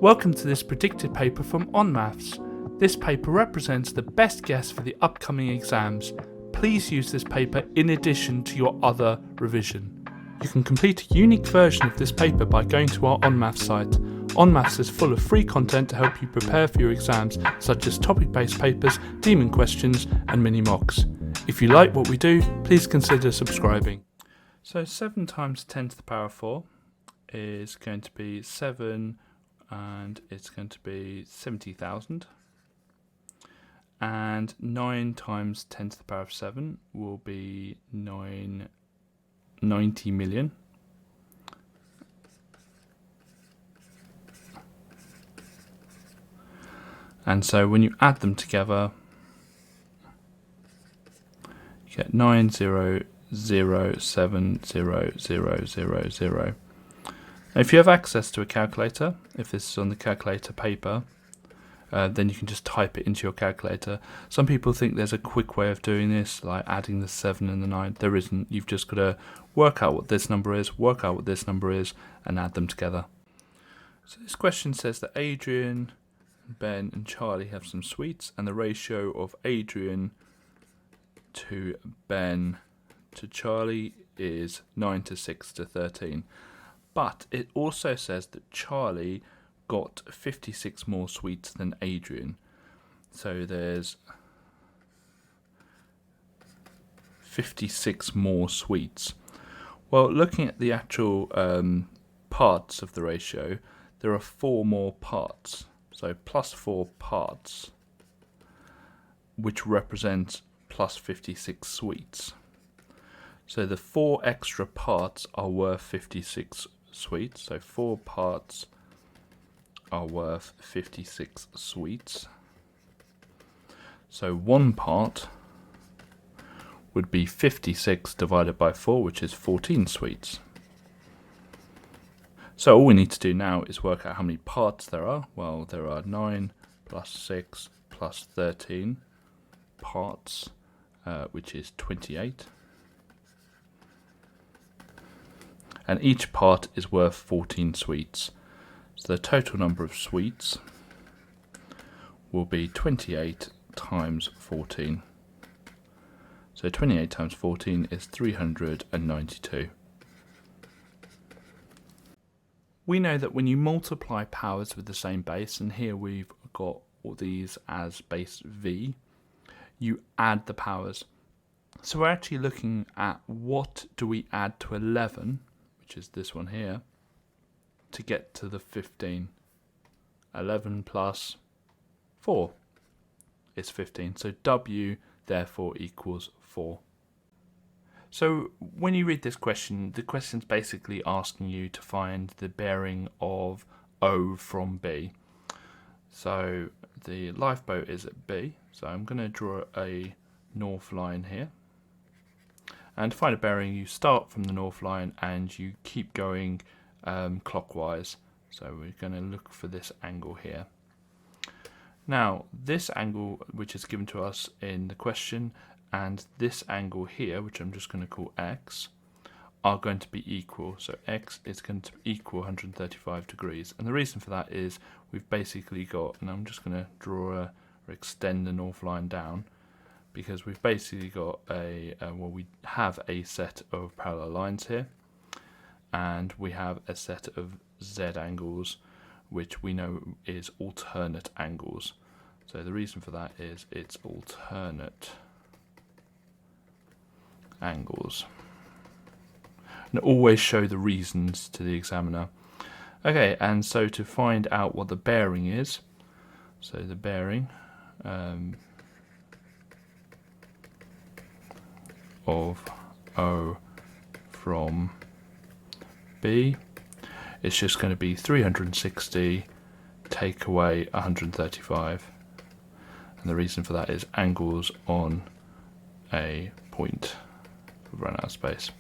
Welcome to this predicted paper from onmaths. This paper represents the best guess for the upcoming exams. Please use this paper in addition to your other revision. You can complete a unique version of this paper by going to our onmaths site. Onmaths is full of free content to help you prepare for your exams, such as topic-based papers, demon questions, and mini mocks. If you like what we do, please consider subscribing. So 7 times 10 to the power 4 is going to be 7, and it's going to be 70,000. And 9 times 10 to the power of 7 will be 90 million. And so when you add them together, you get 9007000. Now, if you have access to a calculator, if this is on the calculator paper, then you can just type it into your calculator. Some people think there's a quick way of doing this, like adding the 7 and the 9. There isn't. You've just got to work out what this number is, work out what this number is, and add them together. So this question says that Adrian, Ben, and Charlie have some sweets, and the ratio of Adrian to Ben to Charlie is 9:6:13. But it also says that Charlie got 56 more sweets than Adrian. So there's 56 more sweets. Well, looking at the actual parts of the ratio, there are 4 more parts. So plus 4 parts, which represents plus 56 sweets. So the 4 extra parts are worth 56 sweets. So 4 parts are worth 56 sweets. So 1 part would be 56 divided by 4, which is 14 sweets. So all we need to do now is work out how many parts there are. Well, there are 9 plus 6 plus 13 parts, which is 28. And each part is worth 14 sweets. So the total number of sweets will be 28 times 14. So 28 times 14 is 392. We know that when you multiply powers with the same base, and here we've got all these as base v, you add the powers. So we're actually looking at what do we add to 11, which is this one here, to get to the 15. 11 plus 4 is 15. So W therefore equals 4. So when you read this question, the question's basically asking you to find the bearing of O from B. So the lifeboat is at B. So I'm going to draw a north line here. And to find a bearing, you start from the north line and you keep going clockwise. So we're going to look for this angle here. Now, this angle, which is given to us in the question, and this angle here, which I'm just going to call x, are going to be equal. So x is going to equal 135 degrees. And the reason for that is we've basically got, and I'm just going to draw or extend the north line down, because we've basically got we have a set of parallel lines here, and we have a set of z angles, which we know is alternate angles. So the reason for that is it's alternate angles. And always show the reasons to the examiner. Okay, and so to find out what the bearing is, so the bearing of O from B, it's just going to be 360 take away 135, and the reason for that is angles on a point. We've run out of space.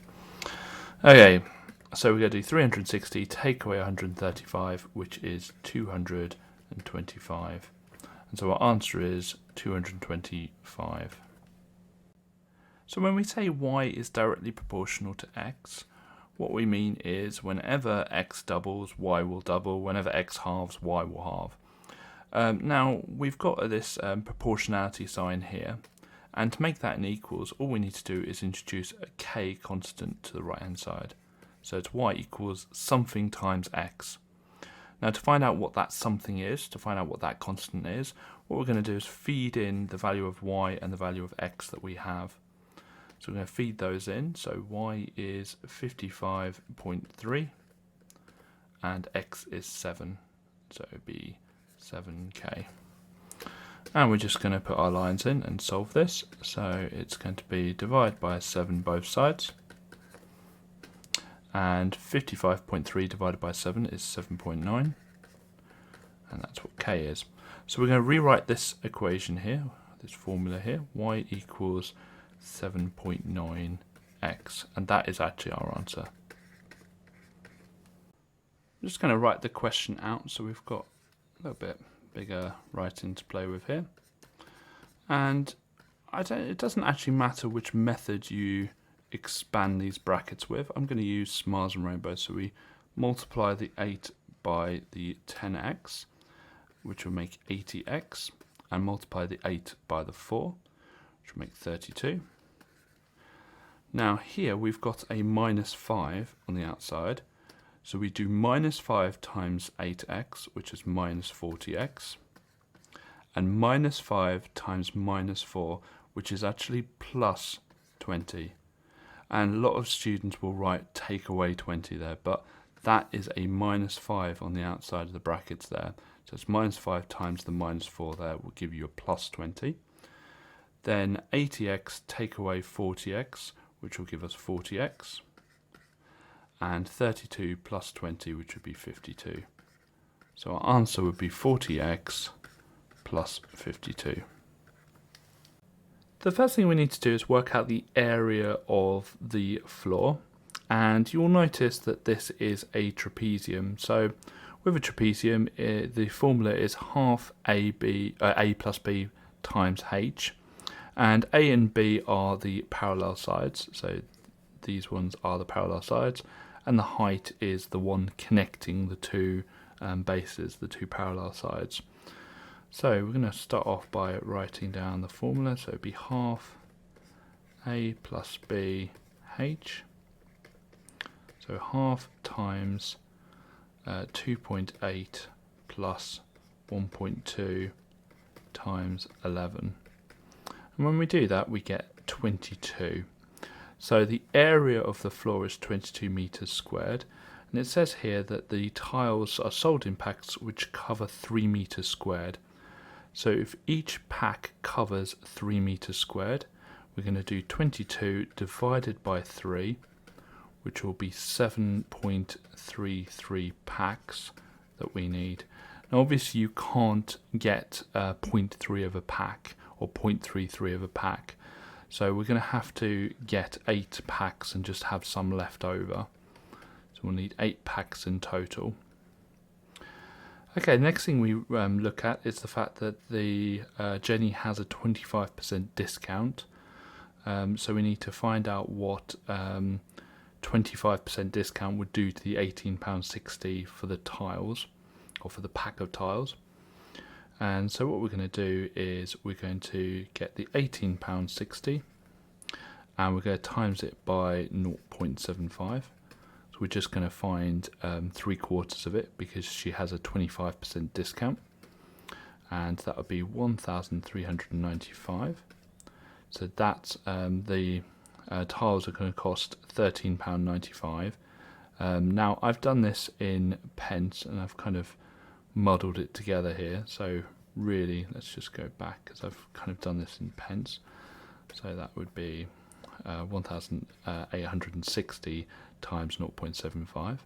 Okay, so we're going to do 360 take away 135, which is 225, and so our answer is 225. So when we say y is directly proportional to x, what we mean is whenever x doubles, y will double. Whenever x halves, y will halve. Now, we've got this proportionality sign here. And to make that an equals, all we need to do is introduce a k constant to the right-hand side. So it's y equals something times x. Now to find out what that something is, to find out what that constant is, what we're going to do is feed in the value of y and the value of x that we have. So we're going to feed those in. So y is 55.3 and x is 7. So it would be 7k. And we're just going to put our lines in and solve this. So it's going to be divide by 7 both sides. And 55.3 divided by 7 is 7.9. And that's what k is. So we're going to rewrite this equation here, this formula here, y equals 7.9x. And that is actually our answer. I'm just going to write the question out so we've got a little bit bigger writing to play with here. And it doesn't actually matter which method you expand these brackets with. I'm going to use Smiles and Rainbows. So we multiply the 8 by the 10x, which will make 80x, and multiply the 8 by the 4, which will make 32. Now here we've got a minus 5 on the outside. So we do minus 5 times 8x, which is minus 40x, and minus 5 times minus 4, which is actually plus 20. And a lot of students will write take away 20 there, but that is a minus 5 on the outside of the brackets there. So it's minus 5 times the minus 4 there will give you a plus 20. Then 80x take away 40x, which will give us 40x. And 32 plus 20, which would be 52. So our answer would be 40x plus 52. The first thing we need to do is work out the area of the floor, and you'll notice that this is a trapezium. So with a trapezium, the formula is half a plus b times h, and a and b are the parallel sides, so these ones are the parallel sides, and the height is the one connecting the two bases, the two parallel sides. So we're going to start off by writing down the formula. So it'd be half a plus b h. So half times 2.8 plus 1.2 times 11. And when we do that, we get 22. So the area of the floor is 22 meters squared. And it says here that the tiles are sold in packs which cover 3 meters squared. So if each pack covers 3 meters squared, we're going to do 22 divided by 3, which will be 7.33 packs that we need. Now obviously you can't get 0.3 of a pack or 0.33 of a pack. So we're going to have to get 8 packs and just have some left over. So we'll need 8 packs in total. Okay, the next thing we look at is the fact that the Jenny has a 25% discount. So we need to find out what 25% discount would do to the £18.60 for the tiles, or for the pack of tiles. And so what we're going to do is we're going to get the £18.60 and we're going to times it by 0.75. We're just going to find 3/4 of it because she has a 25% discount, and that would be 1,395. So that's the tiles are going to cost £13.95. Now I've done this in pence and I've kind of muddled it together here. So really, let's just go back because I've kind of done this in pence. So that would be 1,860 times 0.75,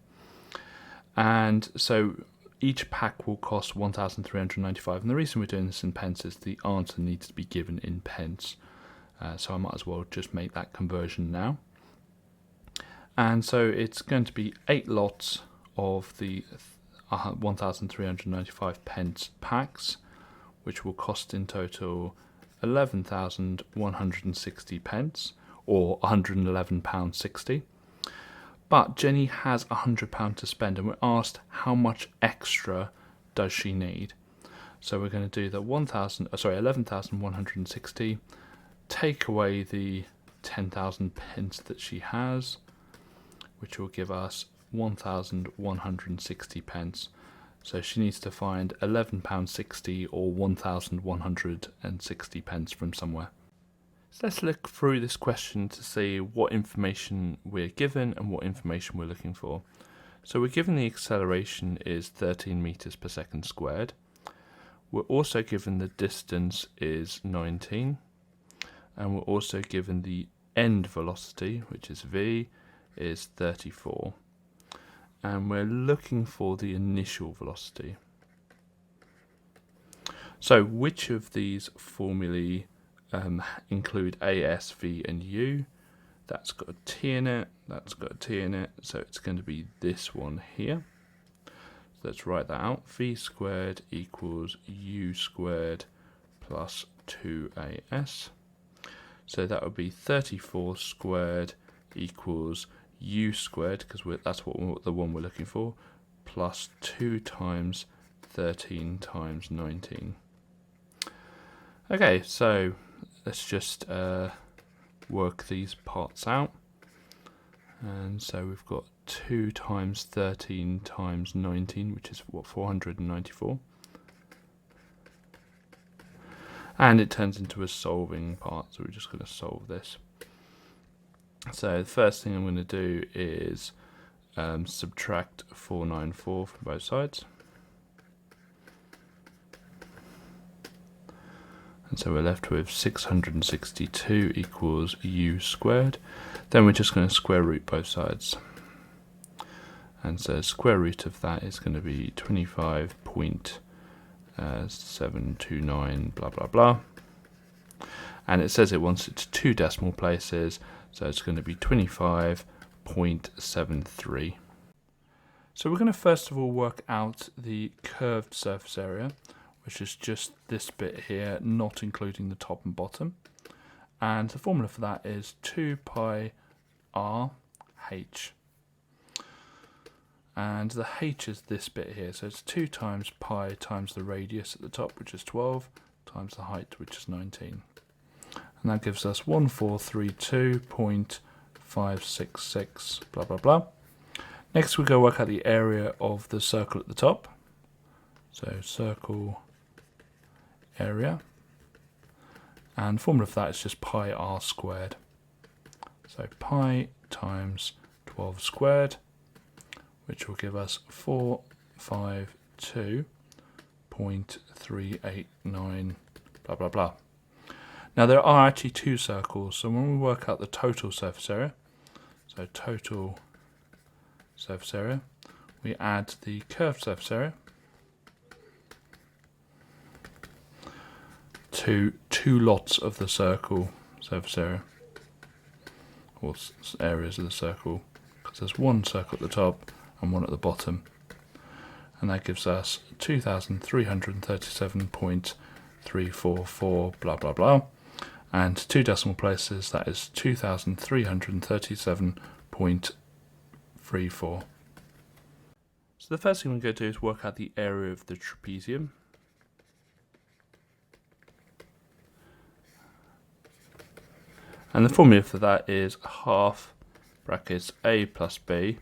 and so each pack will cost 1,395, and the reason we're doing this in pence is the answer needs to be given in pence, so I might as well just make that conversion now. And so it's going to be 8 lots of the 1,395 pence packs, which will cost in total 11,160 pence, or £111.60. But Jenny has £100 to spend, and we're asked how much extra does she need. So we're going to do the 11,160, take away the 10,000 pence that she has, which will give us 1,160 pence. So she needs to find £11.60 or 1,160 pence from somewhere. So let's look through this question to see what information we're given and what information we're looking for. So we're given the acceleration is 13 meters per second squared. We're also given the distance is 19, and we're also given the end velocity, which is v, is 34. And we're looking for the initial velocity. So which of these formulae include A, S, V, and U? That's got a T in it, that's got a T in it, so it's going to be this one here. So let's write that out. V squared equals U squared plus 2AS. So that would be 34 squared equals U squared, because that's the one we're looking for, plus 2 times 13 times 19. Okay, so let's just work these parts out. And so we've got 2 times 13 times 19, which is what, 494. And it turns into a solving part, so we're just going to solve this. So the first thing I'm going to do is subtract 494 from both sides. And so we're left with 662 equals U squared. Then we're just going to square root both sides. And so square root of that is going to be 25.729 blah blah blah. And it says it wants it to 2 decimal places, so it's going to be 25.73. So we're going to first of all work out the curved surface area, which is just this bit here, not including the top and bottom. And the formula for that is 2 pi r h. And the h is this bit here, so it's 2 times pi times the radius at the top, which is 12, times the height, which is 19. And that gives us 1432.566, blah, blah, blah. Next we go work out the area of the circle at the top. So circle area. And the formula for that is just pi r squared. So pi times 12 squared, which will give us 452.389, blah, blah, blah. Now there are actually 2 circles, so when we work out the total surface area, so total surface area, we add the curved surface area to 2 lots of the circle surface area, or areas of the circle, because there's 1 circle at the top and 1 at the bottom, and that gives us 2,337.344 blah blah blah, and 2 decimal places, that is 2,337.34. So the first thing we're going to do is work out the area of the trapezium. And the formula for that is half brackets a plus b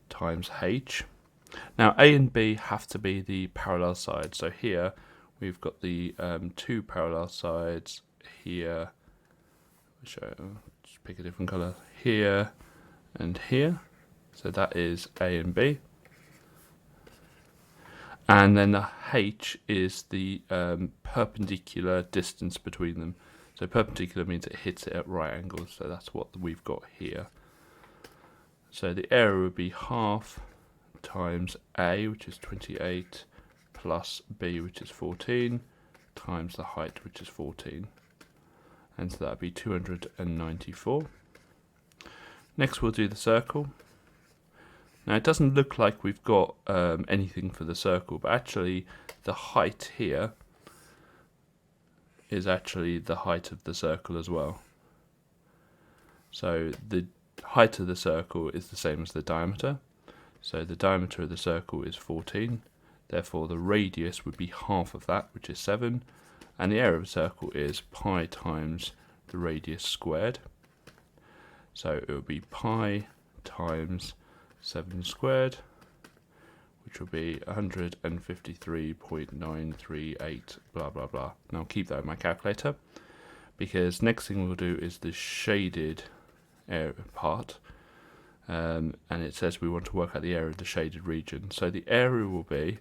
times h. Now a and b have to be the parallel sides. So here we've got the 2 parallel sides here, which just pick a different colour, here and here. So that is a and b. And then the h is the perpendicular distance between them. So perpendicular means it hits it at right angles, so that's what we've got here. So the area would be half times A, which is 28, plus B, which is 14, times the height, which is 14. And so that would be 294. Next we'll do the circle. Now it doesn't look like we've got anything for the circle, but actually the height here is actually the height of the circle as well. So the height of the circle is the same as the diameter. So the diameter of the circle is 14. Therefore, the radius would be half of that, which is 7. And the area of a circle is pi times the radius squared. So it would be pi times 7 squared, which will be 153.938, blah, blah, blah. Now keep that in my calculator, because next thing we'll do is the shaded area part. And it says we want to work out the area of the shaded region. So the area will be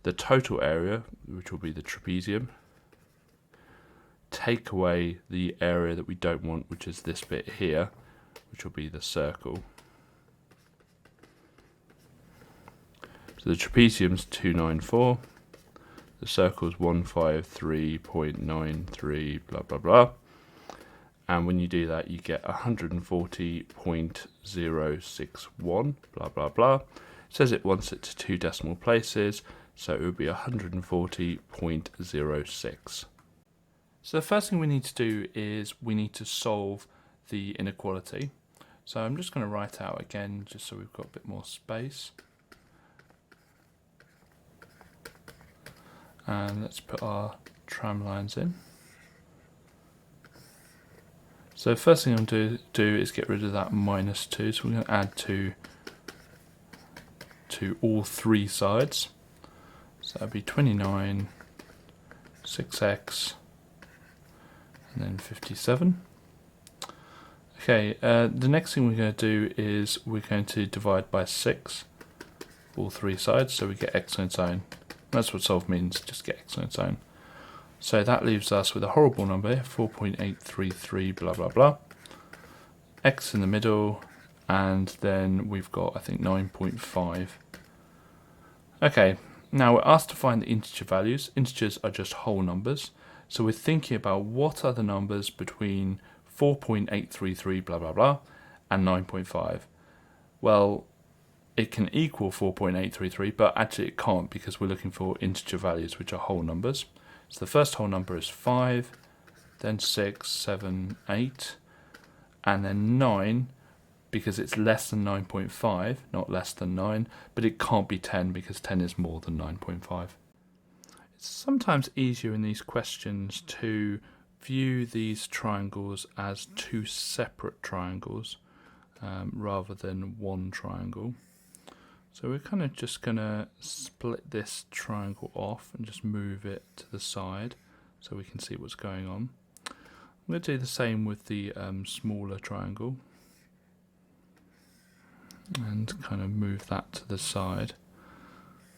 the total area, which will be the trapezium, take away the area that we don't want, which is this bit here, which will be the circle. So the trapezium's 294, the circle's 153.93, blah, blah, blah. And when you do that, you get 140.061, blah, blah, blah. It says it wants it to 2 decimal places, so it would be 140.06. So the first thing we need to do is we need to solve the inequality. So I'm just going to write out again, just so we've got a bit more space. And let's put our tram lines in. So first thing I'm going to do is get rid of that -2. So we're going to add 2 to all 3 sides. So that'd be 29, 6x, and then 57. Okay, the next thing we're going to do is we're going to divide by 6 all 3 sides, so we get x on its own. That's what solve means, just get x on its own. So that leaves us with a horrible number, 4.833, blah, blah, blah. X in the middle, and then we've got, I think, 9.5. Okay, now we're asked to find the integer values. Integers are just whole numbers. So we're thinking about what are the numbers between 4.833, blah, blah, blah, and 9.5. Well, it can equal 4.833, but actually it can't because we're looking for integer values, which are whole numbers. So the first whole number is 5, then 6, 7, 8, and then 9, because it's less than 9.5, not less than 9, but it can't be 10 because 10 is more than 9.5. It's sometimes easier in these questions to view these triangles as 2 separate triangles rather than one triangle. So we're kind of just going to split this triangle off and just move it to the side so we can see what's going on. I'm going to do the same with the smaller triangle and kind of move that to the side.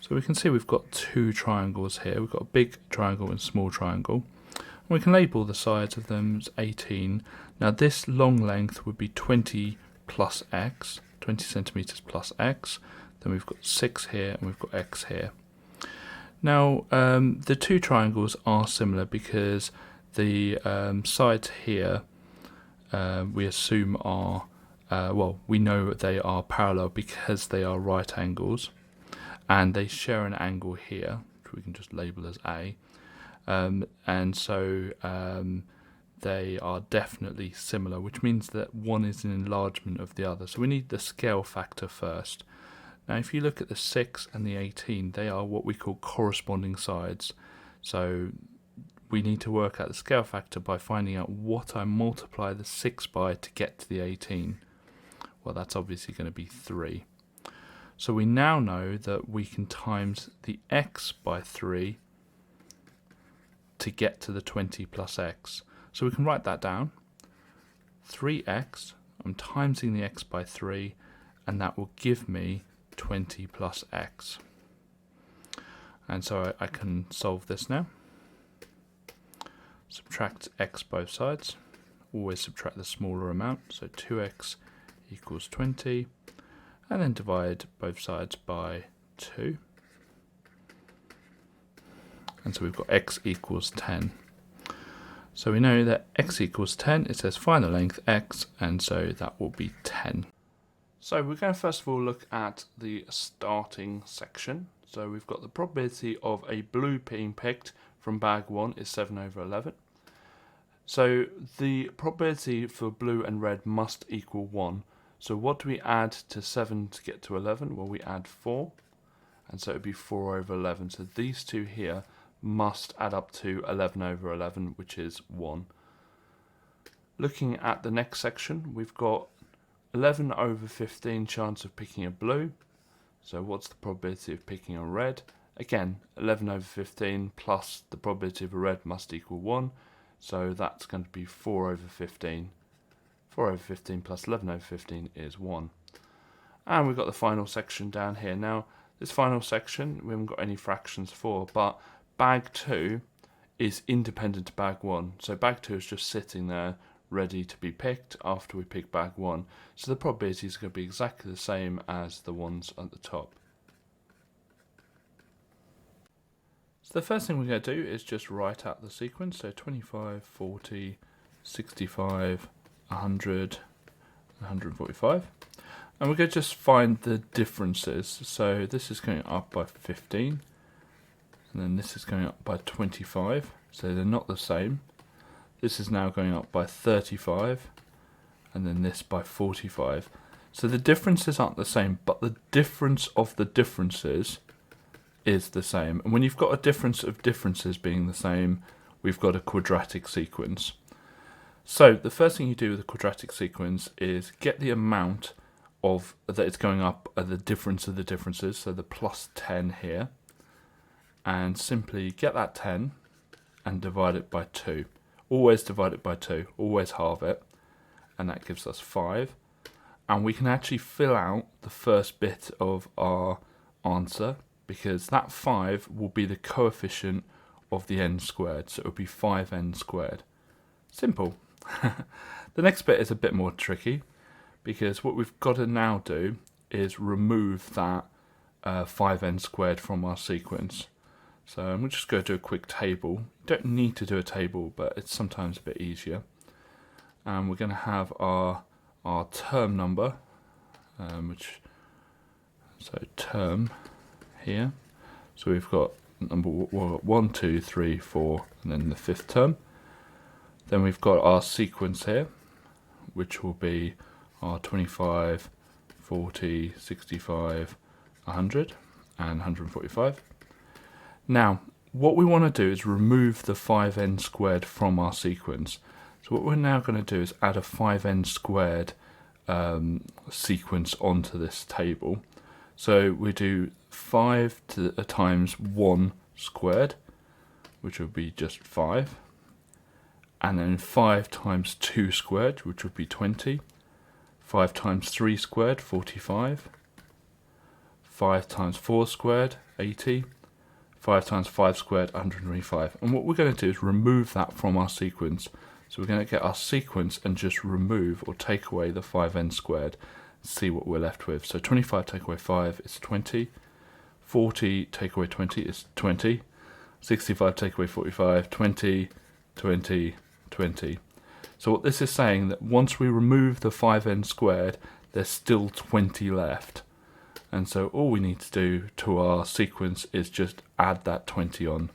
So we can see we've got 2 triangles here. We've got a big triangle and small triangle. And we can label the sides of them as 18. Now this long length would be 20 plus x, 20 centimeters plus x. Then we've got 6 here and we've got x here. Now the 2 triangles are similar because the sides here we assume are, we know they are parallel because they are right angles, and they share an angle here, which we can just label as A, and so they are definitely similar, which means that one is an enlargement of the other. So we need the scale factor first. Now if you look at the 6 and the 18, they are what we call corresponding sides. So we need to work out the scale factor by finding out what I multiply the 6 by to get to the 18. Well, that's obviously going to be 3. So we now know that we can times the x by 3 to get to the 20 plus x. So we can write that down. 3x, I'm timesing the x by 3, and that will give me 20 plus x. And so I can solve this now. Subtract x both sides. Always subtract the smaller amount, so 2x equals 20. And then divide both sides by 2. And so we've got x equals 10. So we know that x equals 10, it says find the length x, and so that will be 10. So we're going to first of all look at the starting section. So we've got the probability of a blue being picked from bag 1 is 7/11. So the probability for blue and red must equal 1. So what do we add to 7 to get to 11? Well, we add 4, and so it would be 4 over 11. So these two here must add up to 11 over 11, which is 1. Looking at the next section, we've got 11 over 15 chance of picking a blue. So what's the probability of picking a red? Again, 11 over 15 plus the probability of a red must equal 1. So that's going to be 4 over 15. 4 over 15 plus 11 over 15 is 1. And we've got the final section down here. Now, this final section, we haven't got any fractions for, but bag 2 is independent to bag 1. So bag 2 is just sitting there ready to be picked after we pick bag 1. So the probability is going to be exactly the same as the ones at the top. So the first thing we're going to do is just write out the sequence. So 25, 40, 65, 100, 145. And we're going to just find the differences. So this is going up by 15. And then this is going up by 25. So they're not the same. This is now going up by 35. And then this by 45. So the differences aren't the same, but the difference of the differences is the same. And when you've got a difference of differences being the same, we've got a quadratic sequence. So the first thing you do with a quadratic sequence is get the amount of that it's going up at the difference of the differences, so the plus 10 here, and simply get that 10 and divide it by 2. Always divide it by 2, always halve it, and that gives us 5. And we can actually fill out the first bit of our answer, because that 5 will be the coefficient of the n squared, so it would be 5n squared. Simple. The next bit is a bit more tricky, because what we've got to now do is remove that 5n squared from our sequence. So I'm just going to do a quick table. You don't need to do a table, but it's sometimes a bit easier. And we're going to have our term number, so term here. So we've got number 1, 2, 3, 4, and then the fifth term. Then we've got our sequence here, which will be our 25, 40, 65, 100, and 145. Now, what we want to do is remove the 5n squared from our sequence. So what we're now going to do is add a 5n squared sequence onto this table. So we do 5 times 1 squared, which would be just 5. And then 5 times 2 squared, which would be 20. 5 times 3 squared, 45. 5 times 4 squared, 80. 5 times 5 squared, 125. And what we're going to do is remove that from our sequence. So we're going to get our sequence and just remove or take away the 5n squared. See what we're left with. So 25 take away 5 is 20. 40 take away 20 is 20. 65 take away 45, 20, 20, 20. So what this is saying that once we remove the 5n squared, there's still 20 left. And so all we need to do to our sequence is just add that 20 on.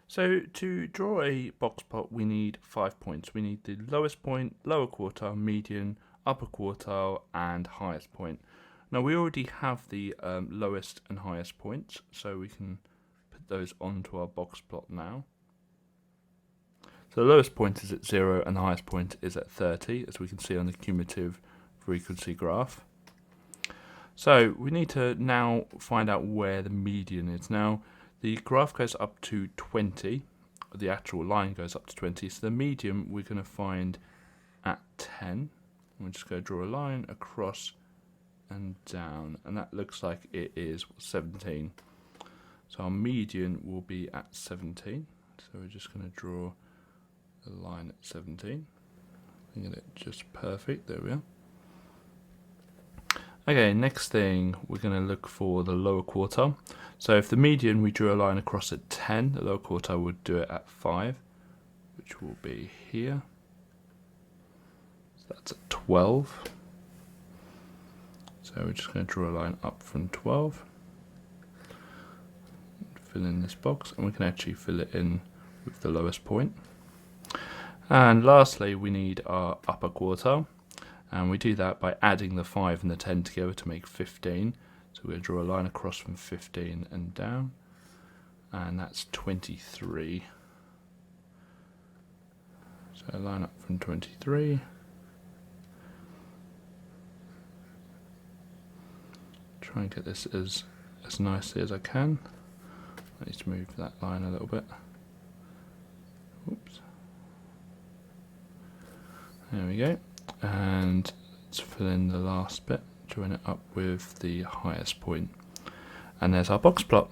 So to draw a box plot, we need 5 points. We need the lowest point, lower quartile, median, upper quartile, and highest point. Now we already have the lowest and highest points, so we can put those onto our box plot now. So the lowest point is at 0 and the highest point is at 30, as we can see on the cumulative frequency graph. So we need to now find out where the median is. Now the graph goes up to 20, the actual line goes up to 20, so the median we're going to find at 10. We're just going to draw a line across and down, and that looks like it is 17. So our median will be at 17. So we're just going to draw a line at 17. Get it just perfect. There we are. Okay, next thing we're going to look for the lower quartile. So if the median we drew a line across at 10, the lower quartile would do it at 5, which will be here. So that's at 12. So we're just going to draw a line up from 12. Fill in this box, and we can actually fill it in with the lowest point. And lastly, we need our upper quartile, and we do that by adding the 5 and the 10 together to make 15. So we're going to draw a line across from 15 and down, and that's 23. So line up from 23. Try and get this as nicely as I can. I need to move that line a little bit. Oops. There we go. And let's fill in the last bit, join it up with the highest point. And there's our box plot.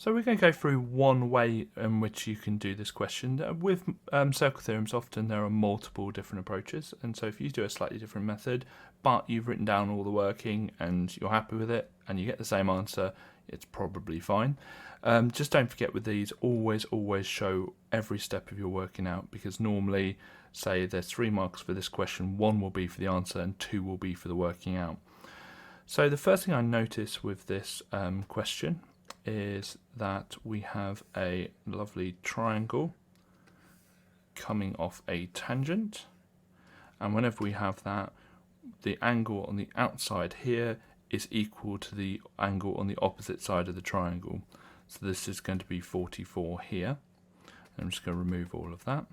So we're going to go through one way in which you can do this question. With circle theorems, often there are multiple different approaches, and so if you do a slightly different method, but you've written down all the working and you're happy with it, and you get the same answer, it's probably fine. Just don't forget with these, always show every step of your working out, because normally, say there's 3 marks for this question, 1 will be for the answer and 2 will be for the working out. So the first thing I notice with this question is that we have a lovely triangle coming off a tangent, and whenever we have that, the angle on the outside here is equal to the angle on the opposite side of the triangle. So this is going to be 44 here. I'm just going to remove all of that,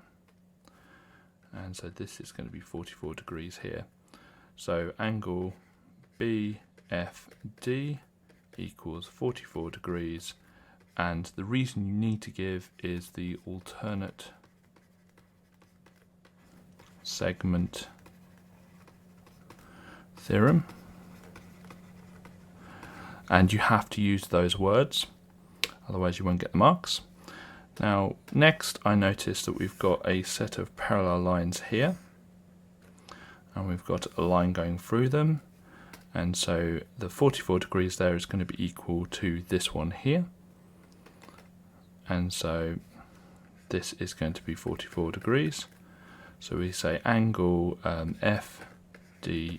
and so this is going to be 44 degrees here. So angle BFD equals 44 degrees, and the reason you need to give is the alternate segment theorem, and you have to use those words, otherwise you won't get the marks. Now next, I notice that we've got a set of parallel lines here, and we've got a line going through them. And so the 44 degrees there is going to be equal to this one here. And so this is going to be 44 degrees. So we say angle FDE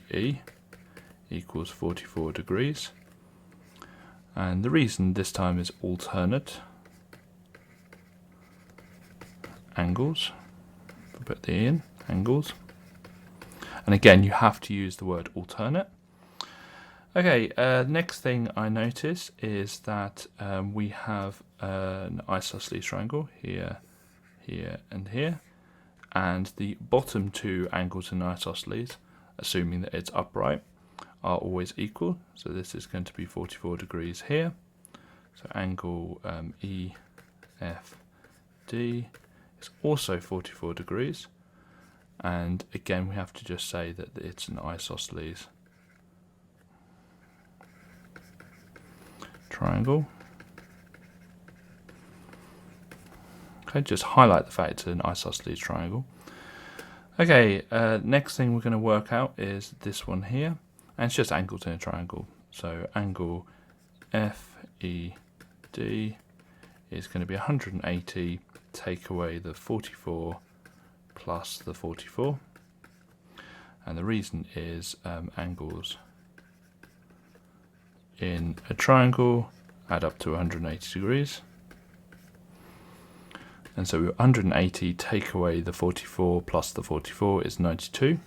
equals 44 degrees. And the reason this time is alternate angles. Put the E in, angles. And again, you have to use the word alternate. Okay, next thing I notice is that we have an isosceles triangle here, here, and here, and the bottom 2 angles in an assuming that it's upright, are always equal. So this is going to be 44 degrees here. So angle EFD is also 44 degrees, and again we have to just say that it's an isosceles triangle. Okay, just highlight the fact it's an isosceles triangle. Okay, next thing we're going to work out is this one here, and it's just angles in a triangle. So angle FED is going to be 180, take away the 44 plus the 44, and the reason is angles in a triangle add up to 180 degrees, and so 180 take away the 44 plus the 44 is 92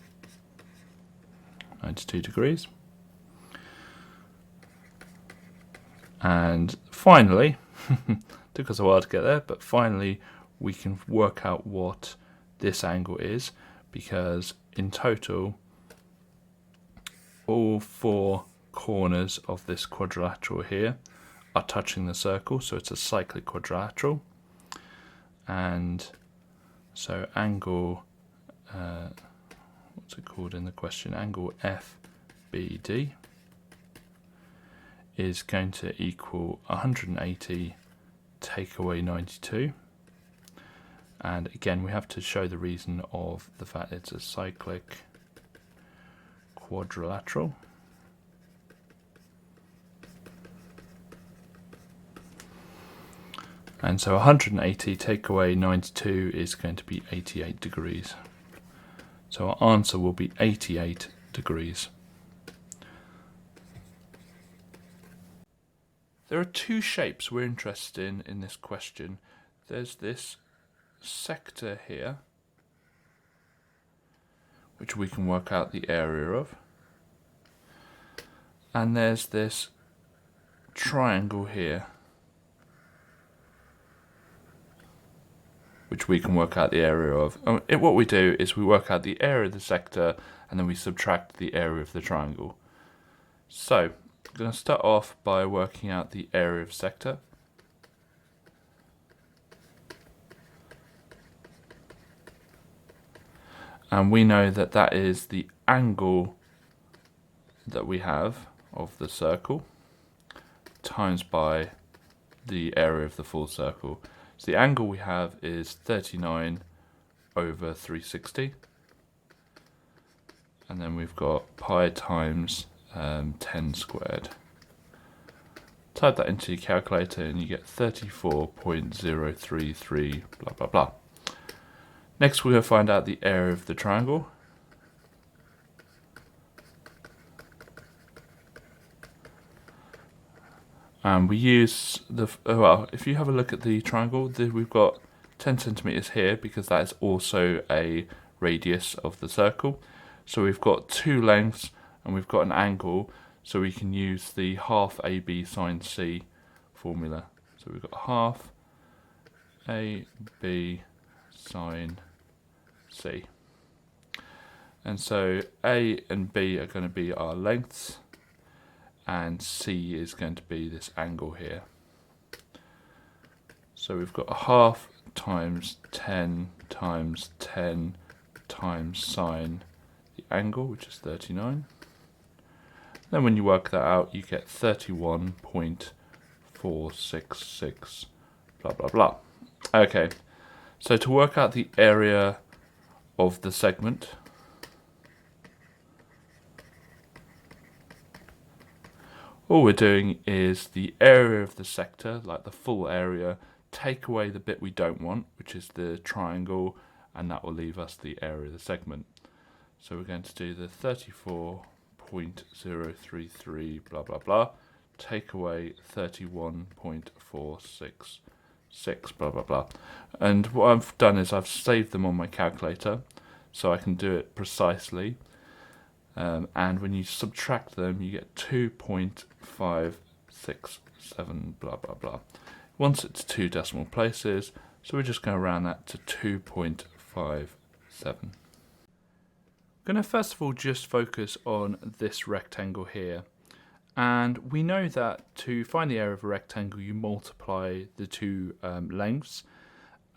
degrees. And finally, took us a while to get there, but finally we can work out what this angle is, because in total all 4 corners of this quadrilateral here are touching the circle, so it's a cyclic quadrilateral. And so angle, what's it called in the question, angle FBD is going to equal 180 take away 92, and again we have to show the reason of the fact it's a cyclic quadrilateral. And so 180 take away 92 is going to be 88 degrees. So our answer will be 88 degrees. There are 2 shapes we're interested in this question. There's this sector here, which we can work out the area of. And there's this triangle here, which we can work out the area of. What we do is we work out the area of the sector and then we subtract the area of the triangle. So I'm going to start off by working out the area of sector. And we know that that is the angle that we have of the circle times by the area of the full circle. So the angle we have is 39 over 360. And then we've got pi times 10 squared. Type that into your calculator and you get 34.033 blah blah blah. Next we're going to find out the area of the triangle. And we use the, well, if you have a look at the triangle, we've got 10 centimeters here because that is also a radius of the circle. So we've got two lengths and we've got an angle, so we can use the half AB sine C formula. So we've got half AB sine C. And so A and B are going to be our lengths, and C is going to be this angle here. So we've got a half times 10 times 10 times sine the angle, which is 39. Then when you work that out, you get 31.466 blah blah blah. Okay, so to work out the area of the segment, all we're doing is the area of the sector, like the full area, take away the bit we don't want, which is the triangle, and that will leave us the area of the segment. So we're going to do the 34.033 blah blah blah, take away 31.466 blah blah blah. And what I've done is I've saved them on my calculator so I can do it precisely. And when you subtract them, you get 2.567 blah blah blah. Once it's two decimal places, so we're just going to round that to 2.57. I'm going to first of all just focus on this rectangle here. And we know that to find the area of a rectangle, you multiply the two lengths.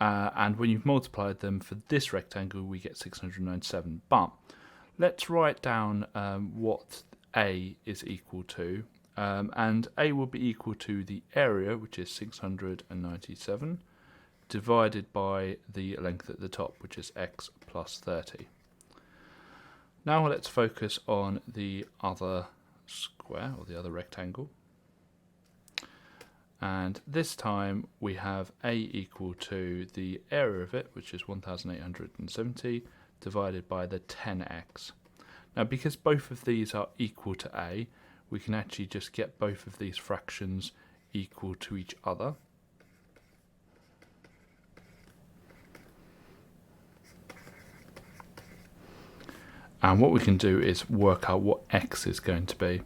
And when you've multiplied them for this rectangle, we get 697. But let's write down what A is equal to. And A will be equal to the area, which is 697, divided by the length at the top, which is x plus 30. Now let's focus on the other square, or the other rectangle. And this time we have A equal to the area of it, which is 1870, divided by the 10x. Now because both of these are equal to A, we can actually just get both of these fractions equal to each other. And what we can do is work out what x is going to be.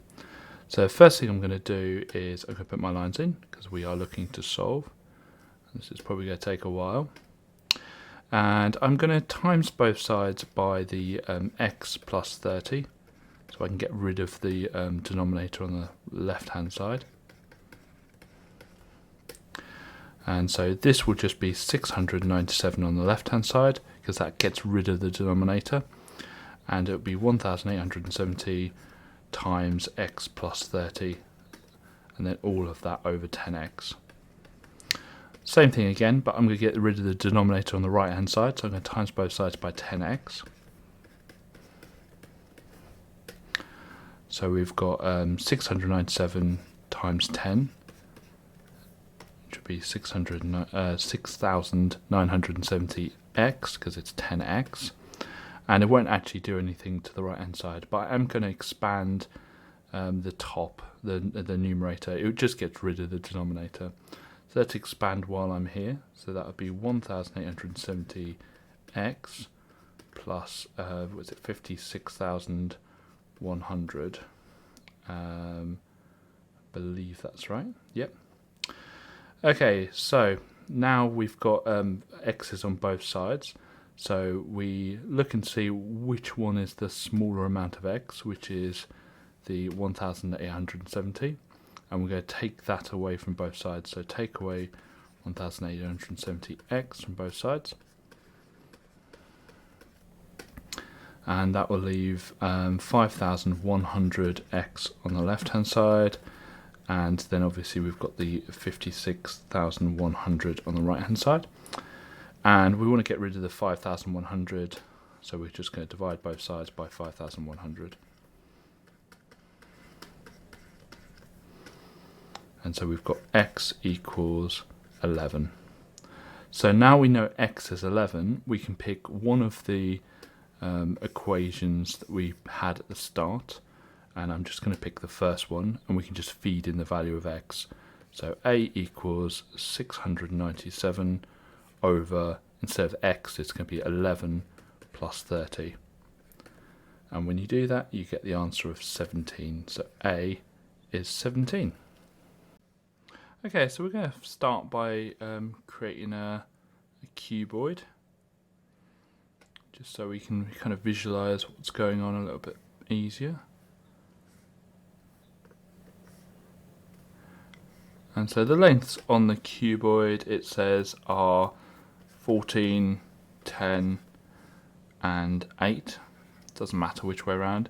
So the first thing I'm going to do is I'm going to put my lines in because we are looking to solve. This is probably going to take a while. And I'm going to times both sides by the x plus 30, so I can get rid of the denominator on the left hand side. And so this will just be 697 on the left hand side because that gets rid of the denominator. And it will be 1870 times x plus 30, and then all of that over 10x. Same thing again, but I'm going to get rid of the denominator on the right hand side, so I'm going to times both sides by 10x. So we've got 697 times 10, which would be 6,970x, because it's 10x. And it won't actually do anything to the right hand side, but I'm going to expand the top, the numerator. It just gets rid of the denominator. So let's expand while I'm here. So that would be 1870x plus, was it 56,100? Believe that's right. Yep. Okay, so now we've got x's on both sides. So we look and see which one is the smaller amount of x, which is the 1,870. And we're going to take that away from both sides. So take away 1,870x from both sides. And that will leave 5,100x on the left hand side, and then obviously we've got the 56,100 on the right hand side, and we want to get rid of the 5,100, so we're just going to divide both sides by 5,100. And so we've got x equals 11. So now we know x is 11, we can pick one of the equations that we had at the start, and I'm just going to pick the first one, and we can just feed in the value of x. So a equals 697 over, instead of x, it's going to be 11 plus 30. And when you do that, you get the answer of 17. So a is 17. Okay, so we're going to start by creating a cuboid, just so we can kind of visualize what's going on a little bit easier. And so the lengths on the cuboid, it says, are 14, 10 and 8. Doesn't matter which way around.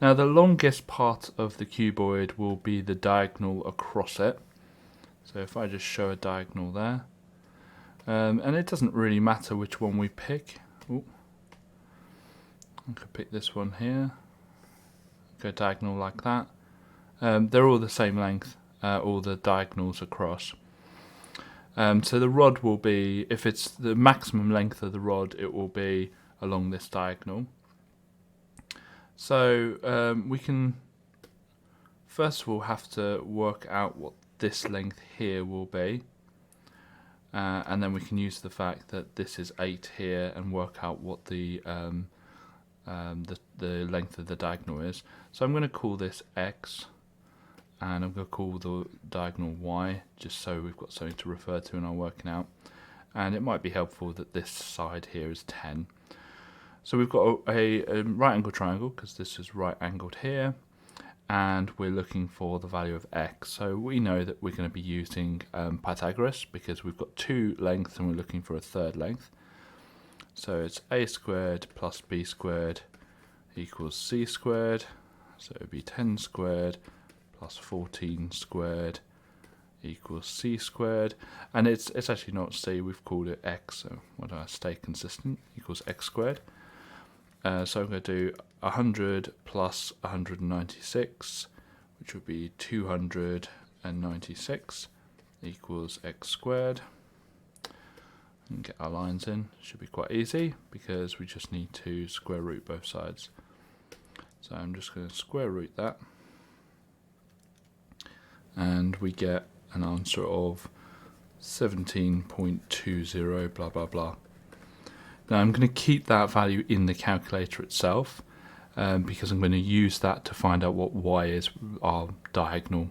Now the longest part of the cuboid will be the diagonal across it. So if I just show a diagonal there, and it doesn't really matter which one we pick. Ooh. I could pick this one here, go diagonal like that. They're all the same length, all the diagonals across. So the rod will be, if it's the maximum length of the rod, it will be along this diagonal. So we can first of all have to work out what this length here will be. And then we can use the fact that this is 8 here and work out what the length of the diagonal is. So I'm going to call this x, and I'm going to call the diagonal y, just so we've got something to refer to in our working out. And it might be helpful that this side here is 10. So we've got a right angle triangle, because this is right angled here, and we're looking for the value of x. So we know that we're going to be using Pythagoras, because we've got two lengths and we're looking for a third length. So it's a squared plus b squared equals c squared. So it would be 10 squared plus 14 squared equals c squared. And it's actually not c, we've called it x, so why don't I stay consistent, equals x squared. So I'm going to do 100 plus 196, which would be 296 equals x squared. And get our lines in. Should be quite easy because we just need to square root both sides. So I'm just going to square root that, and we get an answer of 17.20 blah blah blah. Now I'm going to keep that value in the calculator itself, because I'm going to use that to find out what y is, our diagonal.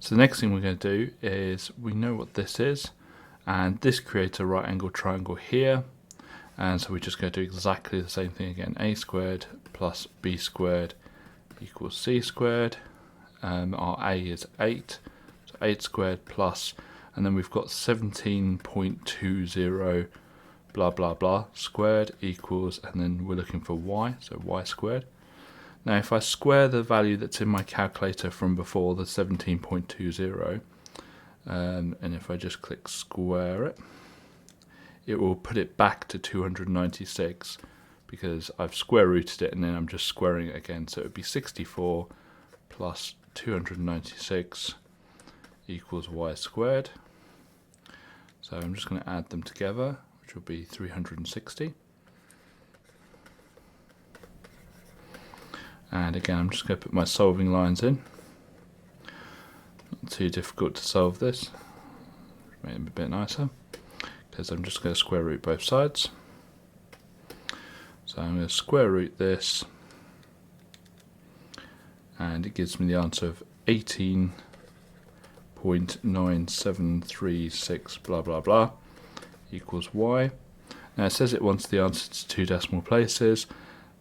So the next thing we're going to do is, we know what this is, and this creates a right angle triangle here, and so we're just going to do exactly the same thing again. A squared plus b squared equals c squared. Our a is 8, so 8 squared plus, and then we've got 17.20 blah blah blah squared equals, and then we're looking for y, so y squared. Now if I square the value that's in my calculator from before, the 17.20, and if I just click square it, it will put it back to 296, because I've square rooted it and then I'm just squaring it again. So it would be 64 plus 296 equals y squared. So I'm just going to add them together, which will be 360. And again, I'm just going to put my solving lines in. Not too difficult to solve this. Make it a bit nicer, because I'm just going to square root both sides. So I'm going to square root this, and it gives me the answer of 18.9736 blah blah blah equals y. Now it says it wants the answer to 2 decimal places,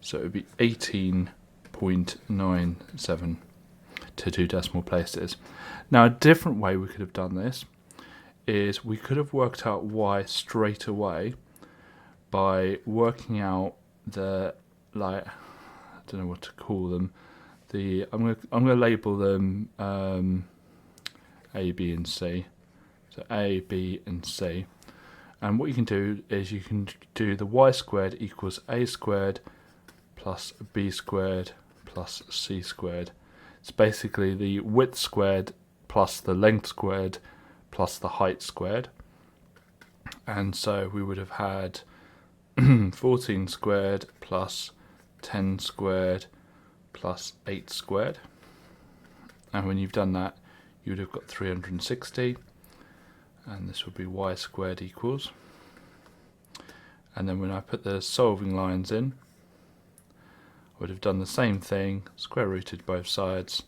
so it would be 18.97 to 2 decimal places. Now a different way we could have done this is we could have worked out y straight away by working out the, like, I don't know what to call them. I'm gonna label them A, B, and C. So A, B, and C. And what you can do is you can do the y squared equals A squared plus B squared plus C squared. It's basically the width squared plus the length squared plus the height squared. And so we would have had 14 squared plus 10 squared plus 8 squared. And when you've done that, you would have got 360. And this would be y squared equals. And then when I put the solving lines in, I would have done the same thing, square rooted both sides,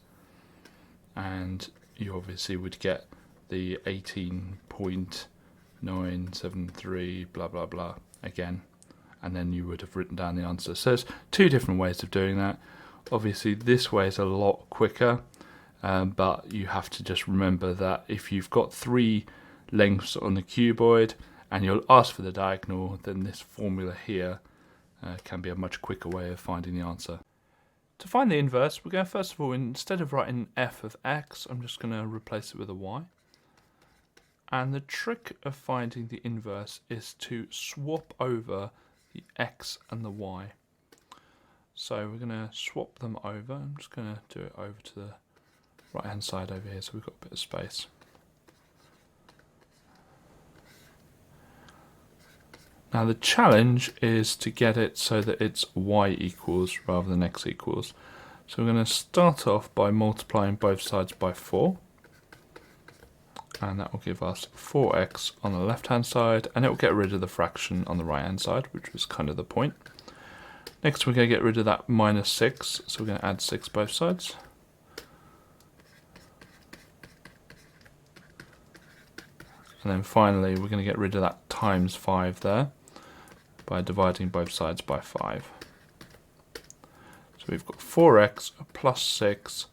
and you obviously would get the 18.973 blah blah blah again, and then you would have written down the answer. So there's 2 different ways of doing that. Obviously this way is a lot quicker, but you have to just remember that if you've got 3 lengths on the cuboid and you'll ask for the diagonal, then this formula here can be a much quicker way of finding the answer. To find the inverse, we're going to first of all, instead of writing f of x, I'm just going to replace it with a y. And the trick of finding the inverse is to swap over the x and the y. So we're going to swap them over. I'm just going to do it over to the right hand side over here, so we've got a bit of space. Now the challenge is to get it so that it's y equals rather than x equals. So we're going to start off by multiplying both sides by 4. And that will give us 4x on the left hand side, and it will get rid of the fraction on the right hand side, which was kind of the point. Next we're going to get rid of that minus 6, so we're going to add 6 both sides. And then finally we're going to get rid of that times 5 there by dividing both sides by 5. So we've got 4x plus 6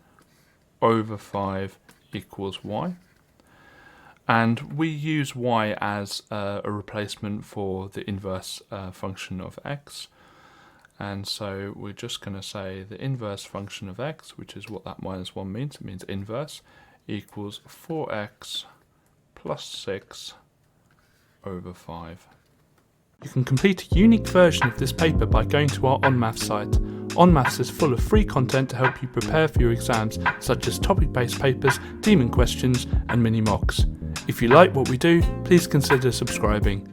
over 5 equals y. And we use y as a replacement for the inverse function of x. And so we're just going to say the inverse function of x, which is what that minus 1 means. It means inverse, equals 4x plus 6 over 5. You can complete a unique version of this paper by going to our onmaths site. onmaths is full of free content to help you prepare for your exams, such as topic-based papers, demon questions, and mini mocks. If you like what we do, please consider subscribing.